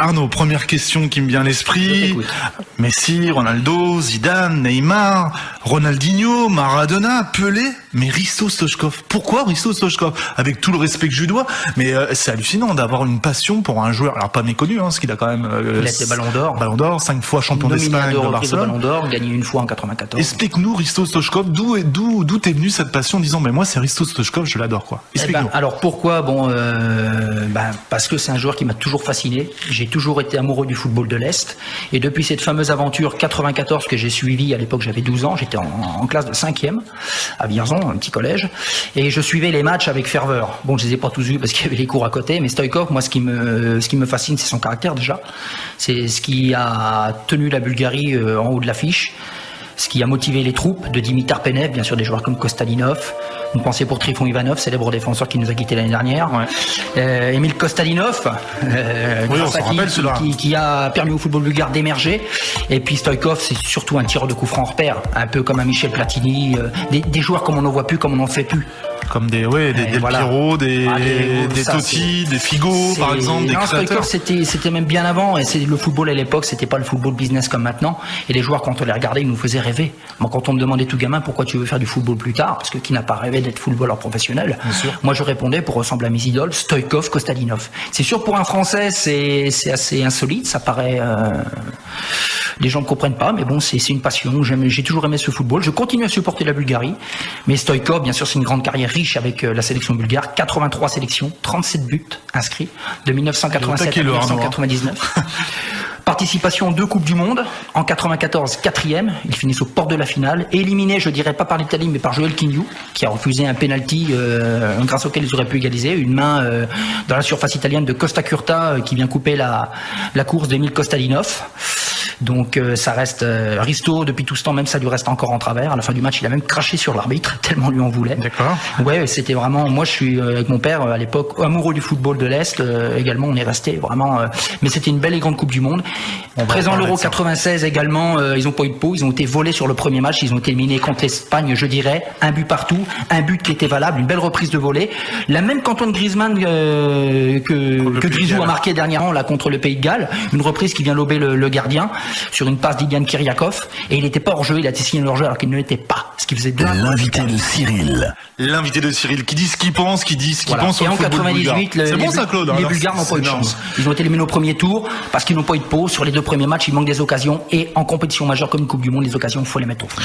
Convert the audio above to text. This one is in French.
Arnaud, première question qui me vient à l'esprit. Messi, Ronaldo, Zidane, Neymar, Ronaldinho, Maradona, Pelé, mais Risto Stoichkov. Pourquoi Risto Stoichkov? Avec tout le respect que je lui dois, mais c'est hallucinant d'avoir une passion pour un joueur, alors pas méconnu, hein, parce qu'il a quand même... il a été Ballon d'Or, 5 fois champion d'Espagne, de Barcelone. Ballon d'Or, gagné une fois en 94. Explique-nous Risto Stoichkov, d'où t'es venue cette passion en disant, mais moi c'est Risto Stoichkov, je l'adore, quoi. Explique-nous. Alors pourquoi? Parce que c'est un joueur qui m'a toujours fasciné. J'ai toujours été amoureux du football de l'Est. Et depuis cette fameuse aventure 94 que j'ai suivie, à l'époque j'avais 12 ans, j'étais en classe de 5e à Vierzon, un petit collège. Et je suivais les matchs avec ferveur. Bon, je les ai pas tous vus parce qu'il y avait les cours à côté, mais Stoichkov, moi, ce qui me fascine, c'est son caractère déjà. C'est ce qui a tenu la Bulgarie en haut de l'affiche. Ce qui a motivé les troupes de Dimitar Penev, bien sûr des joueurs comme Kostadinov. Une pensée pour Trifon Ivanov, célèbre défenseur qui nous a quittés l'année dernière. Ouais. Emile Kostadinov, qui a permis au football bulgare d'émerger. Et puis Stoichkov, c'est surtout un tireur de coup franc repère, un peu comme un Michel Platini, des joueurs comme on n'en voit plus, comme on n'en fait plus. Comme des Del Piero, des Totti, des Figo, par exemple, des créateurs. Stoichkov, c'était même bien avant. Et le football à l'époque, c'était pas le football business comme maintenant. Et les joueurs, quand on les regardait, ils nous faisaient rêver. Moi, quand on me demandait tout gamin pourquoi tu veux faire du football plus tard, parce que qui n'a pas rêvé d'être footballeur professionnel, moi je répondais pour ressembler à mes idoles, Stoichkov, Kostadinov. C'est sûr, pour un Français, c'est assez insolite. Ça paraît. Les gens ne comprennent pas, mais bon, c'est une passion. J'ai toujours aimé ce football. Je continue à supporter la Bulgarie. Mais Stoichkov, bien sûr, c'est une grande carrière riche avec la sélection bulgare. 83 sélections, 37 buts inscrits de 1987 à 1999. Participation en 2 Coupes du Monde. En 94, 4e. Ils finissent au port de la finale. Éliminé, je dirais pas par l'Italie, mais par Joël Quignou, qui a refusé un penalty grâce auquel ils auraient pu égaliser. Une main dans la surface italienne de Costa Curta qui vient couper la course d'Emile Kostadinov. Donc ça reste Risto, depuis tout ce temps, même ça lui reste encore en travers. À la fin du match, il a même craché sur l'arbitre, tellement lui en voulait. D'accord. Ouais, c'était vraiment... Moi, je suis avec mon père, à l'époque, amoureux du football de l'Est. Également, on est resté vraiment... mais c'était une belle et grande Coupe du Monde. Présent l'Euro 96 également, ils n'ont pas eu de peau. Ils ont été volés sur le premier match. Ils ont été éliminés contre l'Espagne, je dirais. Un but partout, un but qui était valable, une belle reprise de volée. La même qu'Antoine Griezmann que Grisou a marqué dernièrement là contre le Pays de Galles. Une reprise qui vient lober le gardien sur une passe d'Ilian Kyriakov, et il n'était pas hors jeu, il a été signé hors jeu alors qu'il ne l'était pas, ce qui faisait de l'invité de Cyril. L'invité de Cyril qui dit ce qu'il pense, qui dit ce qu'il pense. Et en 98, les Bulgares n'ont pas eu de chance. Ils ont été éliminés au premier tour parce qu'ils n'ont pas eu de peau. Sur les 2 premiers matchs, il manque des occasions, et en compétition majeure comme une Coupe du Monde, les occasions, il faut les mettre au fond.